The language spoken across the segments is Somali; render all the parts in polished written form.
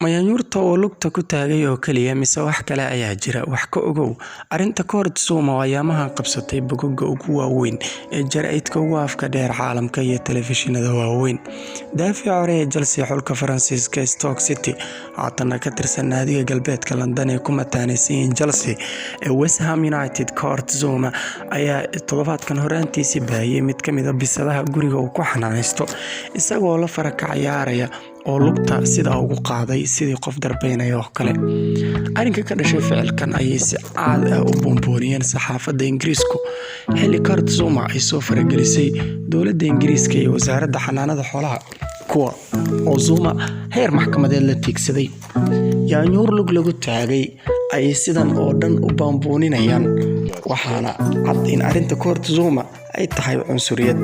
Mayaanyuurta oo lugta ku taagay oo kaliya mise wax kale ayaa jira. Wax ka ogow. Arrinta Kurt Zouma waa ayaamahan qabsatay bogagga ugu waaweyn ee jaraa'idka ugu afka dheer caalamka iyo telefishinada waaweyn. Daafaca hore ee Chelsea xulka Faransiiska Stoke City haatan ka tirsan naadiga galbeedka London ee ku mataanaysan Chelsea ee West Ham United. Kurt Zouma ayaa todobaadkan horaantiisii baahiyay mid ka mid ah bisadaha guriga uu ku xanaanaysto isagoo la fara ka ciyaaraya oo lugta sidaa ugu qaaday sidii qof darbeynaya oo kale. Arrinka ka dhashay ficilkan ayay si caad ah u boonbooniyeen saxaafadda Ingiriisku xilli Kurt Zouma ay soo faragelisay dowladda Ingiriiska iyo wasaaradda xanaanada xoolaha kuwa oo Zouma heer maxkamadeed la tiigsaday. Yaanyuur lug lagu taagay ay sidan oo dhan u boonbooninayaan waxaana cad in arrinta Kurt Zouma ay tahay cunsuriyad.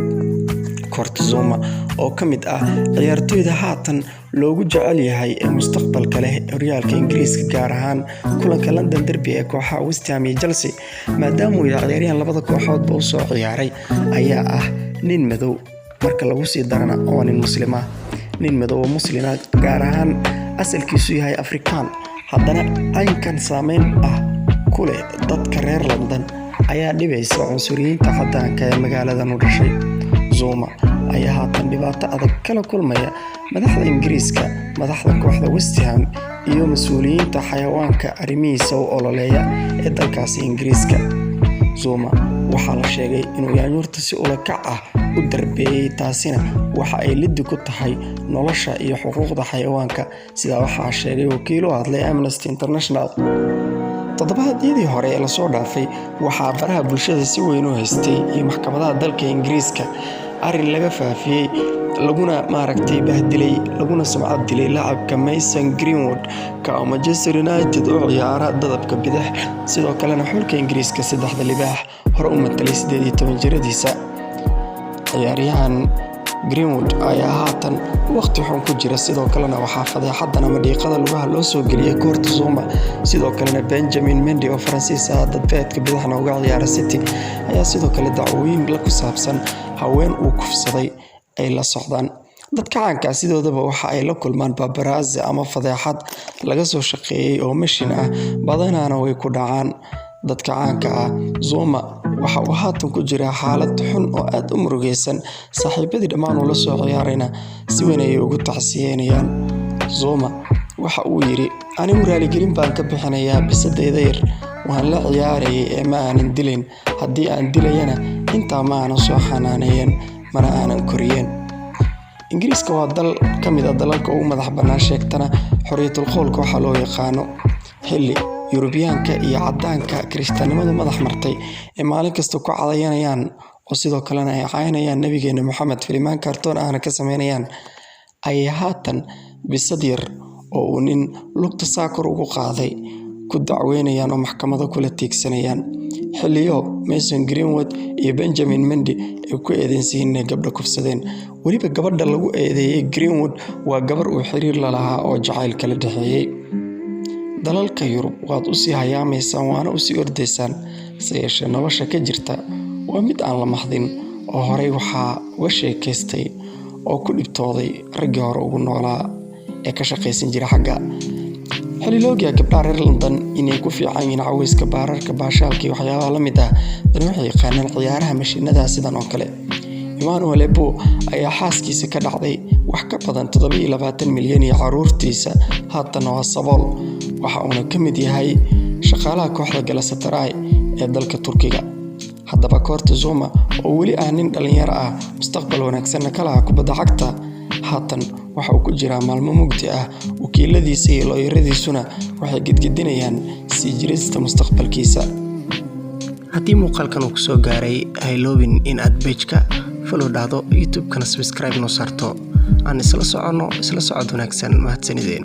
Kurt Zouma oo ka mid ah ciyaartoyda haatan loogu jecel yahay ee mustaqbalka leh horyaalka Ingiriiska gaar ahaan kulanka London Derby ee kooxaha West Ham iyo Chelsea maadaama uu ciyaaryahan labada kooxoodba u soo ciyaaray ayaa ah nin madow marka lagu sii darana oo nin muslima nin madow oo muslima gaar ahaan asalkiisu yahay Afrikaan haddana aynkan saameyn ah ku leh dadka reer London ayaa dhibaysa cunsuriyiinta caddaanka ee magaaladan u dhashay. Zouma ayaa haatan dhibaato adag kala kulmaya madaxda Ingiriiska, madaxda kooxda West Ham iyo mas'uuliyiinta xayawaanka arrimihiisa u ololeeya ee dalkaasi Ingiriiska. Zouma waxaa la sheegay inuu yaanyuurta si ula kac ah u darbeeyay taasina waxa ay liddi ku tahay nolosha iyo xuquuqda xayawaanka sida waxaa sheegay wakiil u hadlay Amnesty International. Toddobaadyadii hore ee la soo dhaafay waxaa baraha bulshada si weyn u haystay iyo maxkamadaha dalka Ingiriiska arrin laga faafiyay laguna bahdilay laguna sumcad dilay laacibka Mason Greenwood ka Manchester United oo ciyaara dadabka bidix sidoo kalena xulka Ingiriiska saddexda libaax hore u matalay 18 jiradiisa. Ciyaaryahan Greenwood ayaa haatan waqti xun ku jira sidoo kalena waxaa fadeexadan ama dhiiqada lugaha loo soo geliyay Kurt Zouma sidoo kalena Benjamin Mendy oo Faransiis ah dadbeedka bidixna uga ciyaara City ayaa sidoo kale dacwooyin la ku saabsan haween uu kufsaday ay la socdaan. dadka caanka sidoodaba waxa ay la kulmaan paparazzi ama fadeexad laga soo shaqeeyay oo mashin ah badanaana way ku dhacaan. dadka caanka ah Zouma waxa uu haatan ku jira xaalad xun oo aad u murugaysan saaxiibadii dhammaan uu la soo ciyaarayna si weyn ay ugu tacsiyeynayaan. Zouma waxa uu yiri anigu raaligelin baan ka bixinayaa bisadayda yar waan la ciyaarayay ee ma aanan dilin haddii aan dilayana intaa ma aanan soo xanaanayeen mana aanan koriyeen. Ingiriiska waa dal ka mid ah dalalka ugu madax bannaan sheegtana xorriyatul qowlka waxa loo yaqaano xilli Yurubiyaanka iyo caddaanka Kirishtaanimadu madax martay ee maalin kasta ku cadayanayaan oo sidoo kalena ay caynayaan nabigeena Muhammad filimaan kartoon ahna ka sameynayaan ay haatan bisad yar oo uu nin lugta saakor ugu qaaday ku dacweynayaan oo maxkamada kula tiigsanayaan. xilliyo Mason Greenwood iyo Benjamin Mendy ay ku eedeysayeen gabdho kufsadeen waliba gabadha lagu eedeeyay Greenwood waa gabar uu xiriir la lahaa oo jacayl kala dhaxeeyay. dalalka Yurub waad u sii hayaamaysan waana u sii ordaysaan sayesha nolosha ka jirta waa mid aan la maxdin oo horey waxaa uga sheekaystay oo ku dhibtooday raggii hore ugu noolaa ee ka shaqaysan jira xagga xililooga gabdhaha reer London inay ku fiican yihiin cawayska baararka baashaalka iyo waxyaabaha la mid ah waxay yaqaanaan ciyaaraha mashiinada sidan oo kale. Emmanuel Ebo ayaa xaaskiisa ka dhacday wax ka badan 27 milyan iyo caruurtiisa haatan waa sabool waxa uu ka mid yahay shaqaalaha kooxda Galatasaray ee dalka Turkiga. haddaba Kurt Zouma oo weli ah nin dhalinyaro ah mustaqbal wanaagsan kala kubadda cagta haatan waxa uu ku jira maalmo mugdi ah wakiiladiisa iyo looyaradiisuna waxay gidgidinayaan sii jirista mustaqbalkiisa. haddii muuqaalkan uu ku soo gaaray hayloobin in aad page-ka follow dhahdo YouTube kana subscribe noo sarto aan isla socod wanaagsan mahadsanideen.